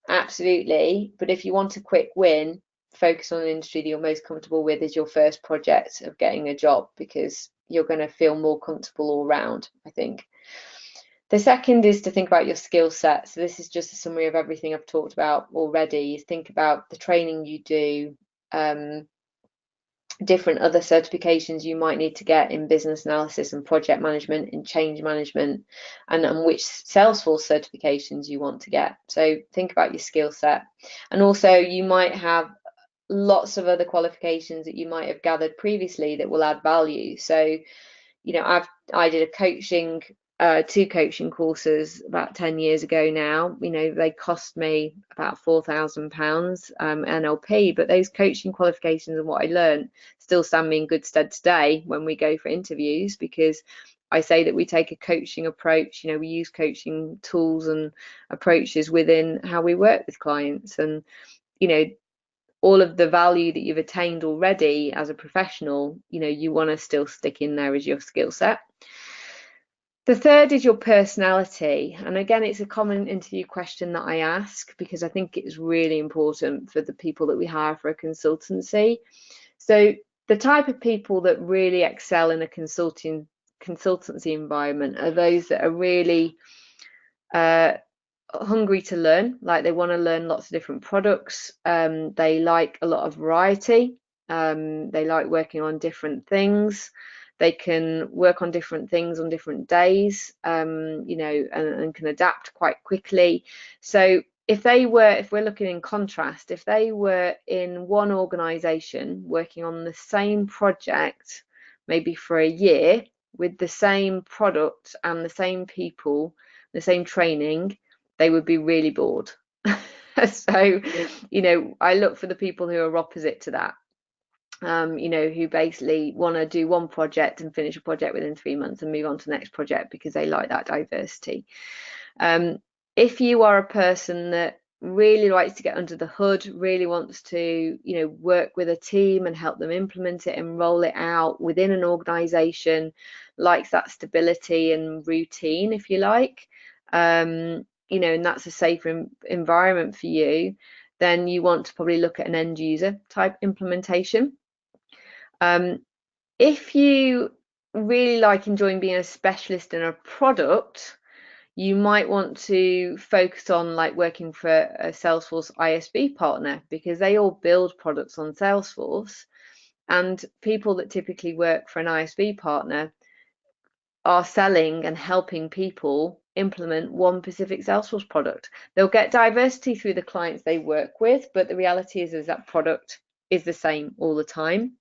absolutely. But if you want a quick win, focus on an industry that you're most comfortable with as your first project of getting a job, because you're going to feel more comfortable all round, I think. The second is to think about your skill set. So this is just a summary of everything I've talked about already. Think about the training you do, different other certifications you might need to get in business analysis and project management, in change management, and which Salesforce certifications you want to get. So think about your skill set. And also you might have lots of other qualifications that you might have gathered previously that will add value. So, I did two coaching courses about 10 years ago now. They cost me about £4,000 NLP, but those coaching qualifications and what I learned still stand me in good stead today when we go for interviews, because I say that we take a coaching approach. We use coaching tools and approaches within how we work with clients, and all of the value that you've attained already as a professional, you want to still stick in there as your skill set. The third is your personality. And again, it's a common interview question that I ask because I think it's really important for the people that we hire for a consultancy. So the type of people that really excel in a consultancy environment are those that are really hungry to learn, like they want to learn lots of different products. They like a lot of variety. They like working on different things. They can work on different things on different days, and can adapt quite quickly. So if we're looking in contrast, if they were in one organization working on the same project, maybe for a year, with the same product and the same people, the same training, they would be really bored. So, I look for the people who are opposite to that. Who basically want to do one project and finish a project within 3 months and move on to the next project because they like that diversity. If you are a person that really likes to get under the hood, really wants to, work with a team and help them implement it and roll it out within an organization, likes that stability and routine, if you like, and that's a safer environment for you, then you want to probably look at an end user type implementation. If you really like enjoying being a specialist in a product, you might want to focus on like working for a Salesforce ISV partner, because they all build products on Salesforce, and people that typically work for an ISV partner are selling and helping people implement one specific Salesforce product. They'll get diversity through the clients they work with, but the reality is that product is the same all the time.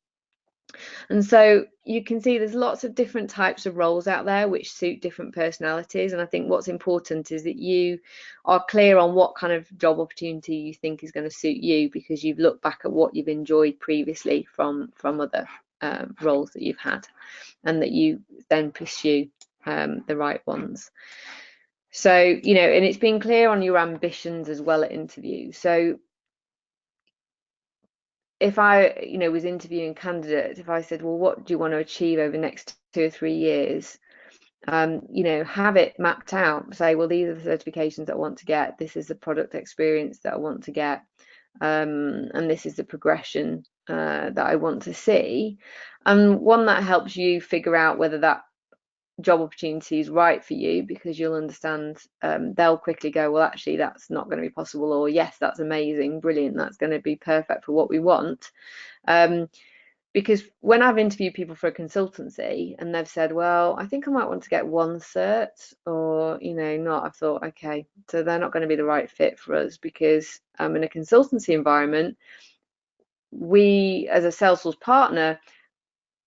And so you can see there's lots of different types of roles out there which suit different personalities. And I think what's important is that you are clear on what kind of job opportunity you think is going to suit you, because you've looked back at what you've enjoyed previously from other roles that you've had, and that you then pursue the right ones. So, and it's being clear on your ambitions as well at interview. So if I, was interviewing candidates, if I said, well, what do you want to achieve over the next 2 or 3 years? Have it mapped out. Say, well, these are the certifications that I want to get. This is the product experience that I want to get. And this is the progression that I want to see. And one that helps you figure out whether that job opportunity is right for you, because you'll understand, they'll quickly go, well, actually that's not going to be possible, or yes, that's amazing, brilliant, that's going to be perfect for what we want. because when I've interviewed people for a consultancy and they've said, well, I think I might want to get one cert or, not, I've thought, okay, so they're not going to be the right fit for us because in a consultancy environment, we, as a Salesforce partner,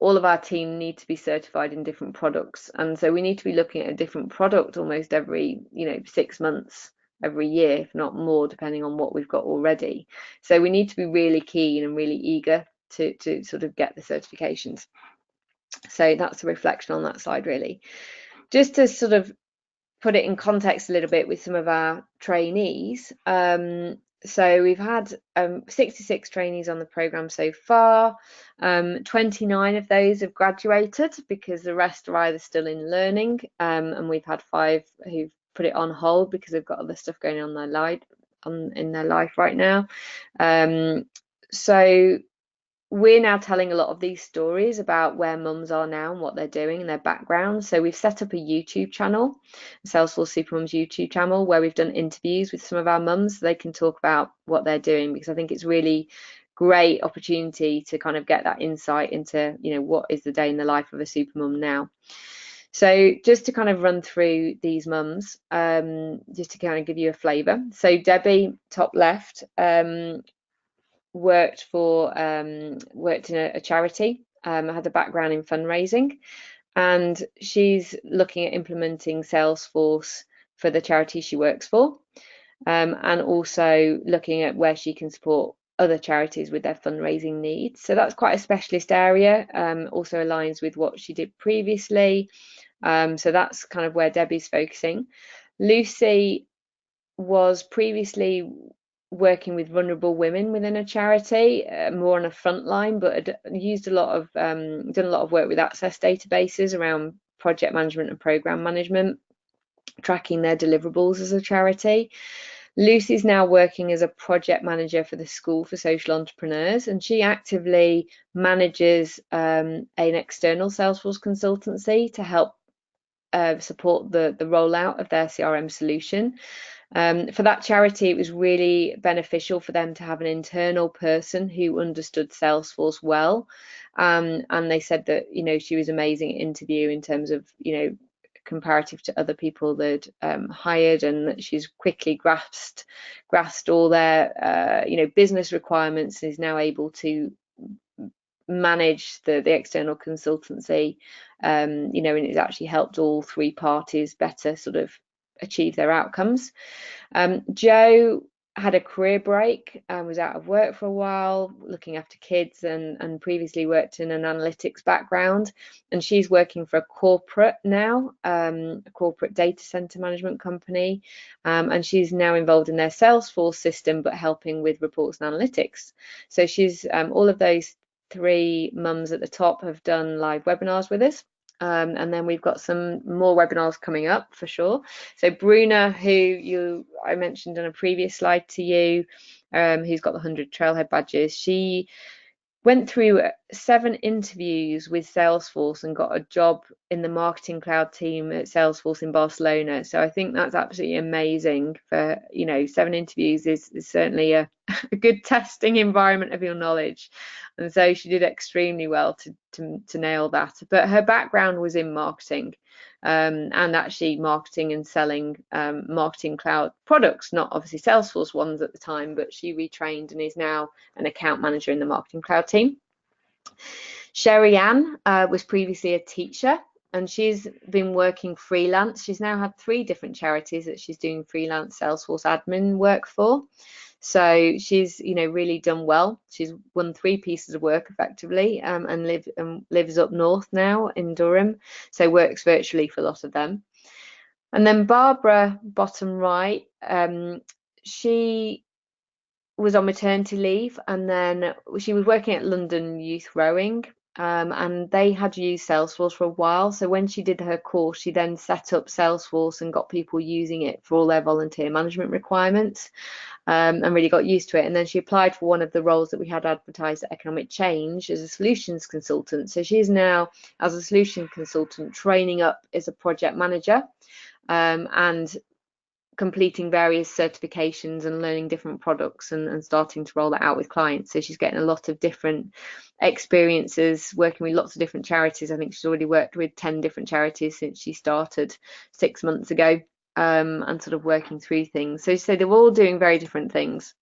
all of our team need to be certified in different products. And so we need to be looking at a different product almost every, 6 months, every year, if not more, depending on what we've got already. So we need to be really keen and really eager to sort of get the certifications. So that's a reflection on that side, really. Just to sort of put it in context a little bit with some of our trainees. So we've had 66 trainees on the programme so far. 29 of those have graduated because the rest are either still in learning, and we've had 5 who've put it on hold because they've got other stuff going on in their life right now. So we're now telling a lot of these stories about where mums are now and what they're doing and their background. So we've set up a YouTube channel, Salesforce Supermums YouTube channel, where we've done interviews with some of our mums so they can talk about what they're doing, because I think it's really great opportunity to kind of get that insight into, what is the day in the life of a supermum now. So just to kind of run through these mums, just to kind of give you a flavour. So Debbie, top left, worked in a charity, had a background in fundraising, and she's looking at implementing Salesforce for the charity she works for, and also looking at where she can support other charities with their fundraising needs. So that's quite a specialist area, also aligns with what she did previously. So that's kind of where Debbie's focusing. Lucy was previously working with vulnerable women within a charity, more on a front line, but had used done a lot of work with access databases around project management and program management, tracking their deliverables as a charity. Lucy's now working as a project manager for the School for Social Entrepreneurs, and she actively manages an external Salesforce consultancy to help support the rollout of their CRM solution. For that charity, it was really beneficial for them to have an internal person who understood Salesforce well. And they said that, she was amazing at interview in terms of, comparative to other people they'd hired, and that she's quickly grasped all their, business requirements, and is now able to manage the external consultancy, and it's actually helped all 3 parties better sort of achieve their outcomes. Jo had a career break and was out of work for a while, looking after kids, and previously worked in an analytics background. And she's working for a corporate now, a corporate data center management company. And she's now involved in their Salesforce system, but helping with reports and analytics. So she's all of those 3 mums at the top have done live webinars with us. And then we've got some more webinars coming up for sure. So Bruna, who I mentioned on a previous slide to you, who's got the 100 Trailhead badges, she went through 7 interviews with Salesforce and got a job in the marketing cloud team at Salesforce in Barcelona. So I think that's absolutely amazing. For 7 interviews is certainly a good testing environment of your knowledge, and so she did extremely well to nail that. But her background was in marketing, and actually marketing and selling marketing cloud products, not obviously Salesforce ones at the time, but she retrained and is now an account manager in the marketing cloud team. Sherry Ann was previously a teacher, and she's been working freelance. She's now had 3 different charities that she's doing freelance Salesforce admin work for. So she's really done well. She's won 3 pieces of work effectively, and lives up north now in Durham, so works virtually for a lot of them. And then Barbara, bottom right, she was on maternity leave, and then she was working at London Youth Rowing, and they had used Salesforce for a while. So when she did her course, she then set up Salesforce and got people using it for all their volunteer management requirements, and really got used to it. And then she applied for one of the roles that we had advertised at Economic Change as a solutions consultant. So she's now, as a solution consultant, training up as a project manager, and completing various certifications and learning different products and starting to roll that out with clients. So she's getting a lot of different experiences working with lots of different charities. I think she's already worked with 10 different charities since she started 6 months ago, and sort of working through things. So they're all doing very different things.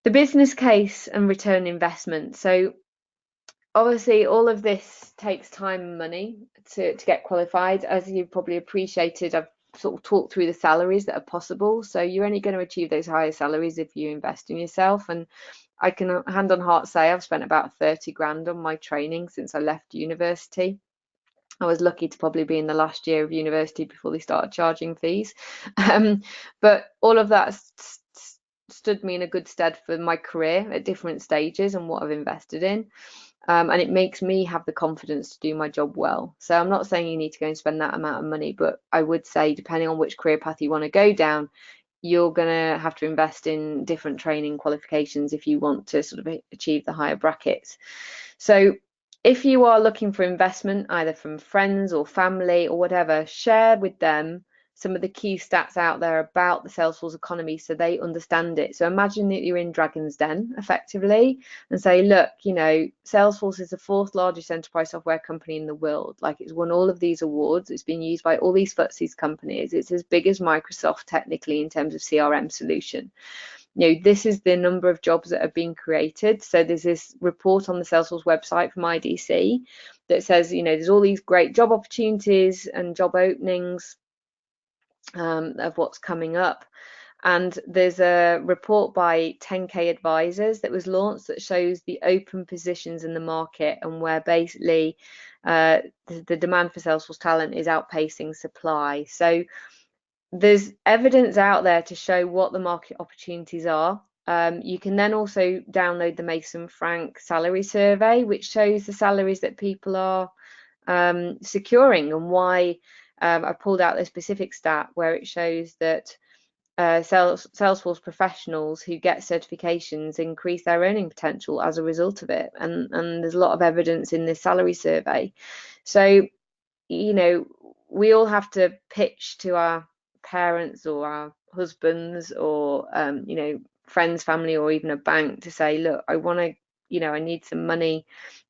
The business case and return investment. So obviously all of this takes time and money to get qualified. As you've probably appreciated, I've sort of talked through the salaries that are possible. So you're only going to achieve those higher salaries if you invest in yourself. And I can hand on heart say I've spent about 30 grand on my training since I left university. I was lucky to probably be in the last year of university before they started charging fees. But all of that stood me in a good stead for my career at different stages and what I've invested in. And it makes me have the confidence to do my job well. So I'm not saying you need to go and spend that amount of money, but I would say depending on which career path you want to go down, you're going to have to invest in different training qualifications if you want to sort of achieve the higher brackets. So if you are looking for investment, either from friends or family or whatever, share with them some of the key stats out there about the Salesforce economy so they understand it. So imagine that you're in Dragon's Den effectively and say, look, you know, Salesforce is the 4th largest enterprise software company in the world. Like, it's won all of these awards. It's been used by all these FTSE companies. It's as big as Microsoft technically in terms of CRM solution. You know, this is the number of jobs that are being created. So there's this report on the Salesforce website from IDC that says, you know, there's all these great job opportunities and job openings of what's coming up. And there's a report by 10K Advisors that was launched that shows the open positions in the market and where basically the demand for Salesforce talent is outpacing supply. So there's evidence out there to show what the market opportunities are. You can then also download the Mason Frank salary survey, which shows the salaries that people are securing and why. I pulled out a specific stat where it shows that Salesforce professionals who get certifications increase their earning potential as a result of it. And there's a lot of evidence in this salary survey. So, you know, we all have to pitch to our parents or our husbands or, you know, friends, family, or even a bank to say, look, I want to, you know, I need some money.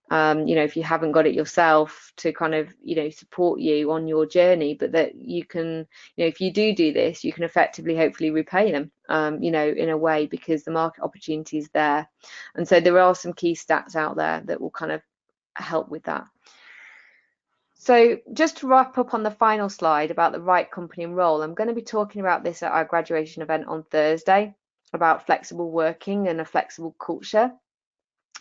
You know, if you haven't got it yourself, to kind of, you know, support you on your journey, but that you can, you know, if you do this, you can effectively, hopefully repay them, you know, in a way, because the market opportunity is there. And so there are some key stats out there that will kind of help with that. So just to wrap up on the final slide about the right company and role, I'm going to be talking about this at our graduation event on Thursday, about flexible working and a flexible culture.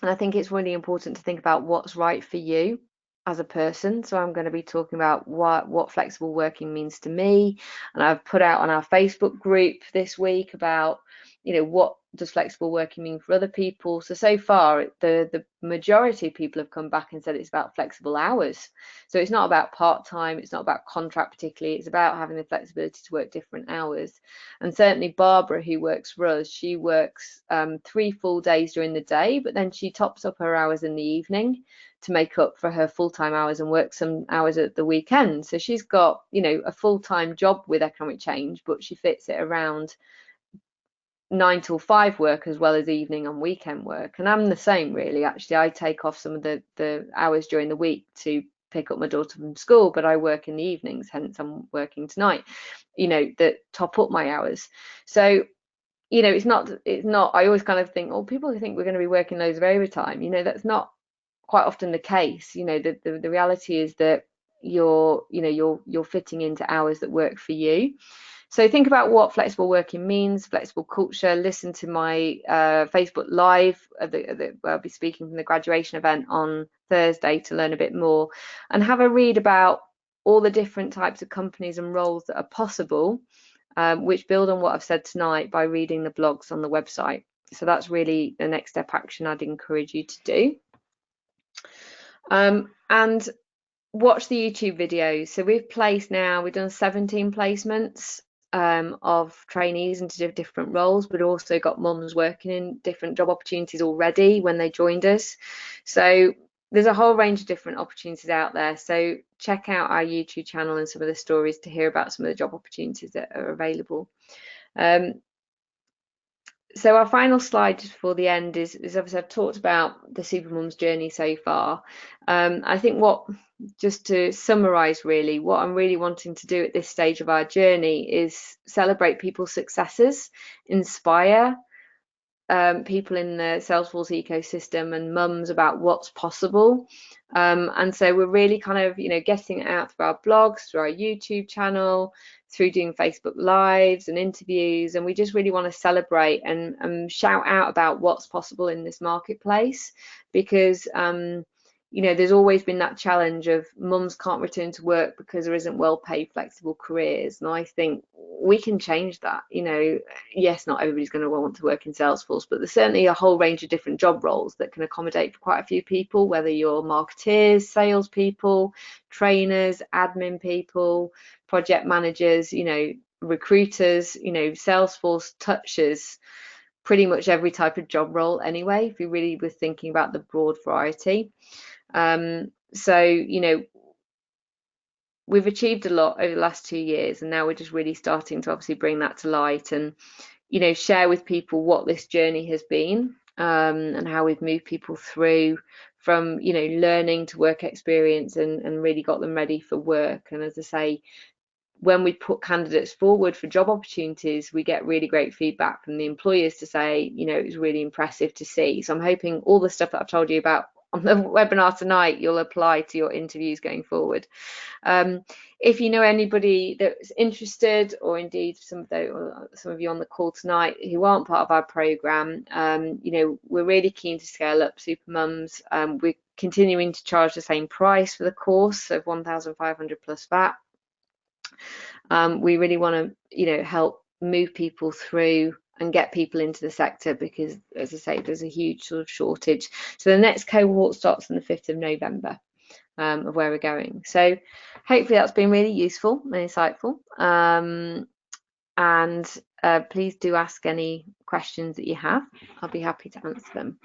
And I think it's really important to think about what's right for you as a person. So I'm going to be talking about what flexible working means to me. And I've put out on our Facebook group this week about, you know, what does flexible working mean for other people. So far, the majority of people have come back and said it's about flexible hours. So it's not about part-time, it's not about contract particularly, it's about having the flexibility to work different hours. And certainly Barbara, who works for us, she works 3 full days during the day, but then she tops up her hours in the evening to make up for her full-time hours and work some hours at the weekend. So she's got, you know, a full-time job with economic change, but she fits it around 9 till 5 work as well as evening and weekend work. And I'm the same, really. Actually, I take off some of the hours during the week to pick up my daughter from school, but I work in the evenings, hence I'm working tonight, you know, that top up my hours. So, you know, it's not, I always kind of think, oh, people think we're going to be working loads of overtime. You know, that's not quite often the case. You know, the reality is that you're fitting into hours that work for you. So think about what flexible working means, flexible culture. Listen to my Facebook Live where I'll be speaking from the graduation event on Thursday to learn a bit more, and have a read about all the different types of companies and roles that are possible, which build on what I've said tonight by reading the blogs on the website. So that's really the next step action I'd encourage you to do. And watch the YouTube videos. So we've done 17 placements of trainees into different roles, but also got mums working in different job opportunities already when they joined us. So there's a whole range of different opportunities out there. So check out our YouTube channel and some of the stories to hear about some of the job opportunities that are available. So our final slide just before the end is obviously I've talked about the Supermums journey so far. I think just to summarise really, what I'm really wanting to do at this stage of our journey is celebrate people's successes, inspire people in the Salesforce ecosystem and mums about what's possible. And so we're really kind of, getting it out through our blogs, through our YouTube channel, through doing Facebook Lives and interviews. And we just really want to celebrate and shout out about what's possible in this marketplace, because there's always been that challenge of mums can't return to work because there isn't well-paid, flexible careers. And I think we can change that. Yes, not everybody's going to want to work in Salesforce, but there's certainly a whole range of different job roles that can accommodate for quite a few people, whether you're marketeers, salespeople, trainers, admin people, project managers, recruiters. Salesforce touches pretty much every type of job role anyway, if you really were thinking about the broad variety. So we've achieved a lot over the last 2 years, and now we're just really starting to obviously bring that to light and share with people what this journey has been, and how we've moved people through from learning to work experience and really got them ready for work. And as I say, when we put candidates forward for job opportunities, we get really great feedback from the employers to say, it was really impressive to see. So I'm hoping all the stuff that I've told you about on the webinar tonight, you'll apply to your interviews going forward. If you know anybody that's interested, or indeed some of you on the call tonight who aren't part of our program, we're really keen to scale up Supermums. We're continuing to charge the same price for the course of 1,500 plus VAT. We really want to, help move people through and get people into the sector, because, as I say, there's a huge sort of shortage. So the next cohort starts on the 5th of November, of where we're going. So hopefully that's been really useful and insightful. And please do ask any questions that you have. I'll be happy to answer them.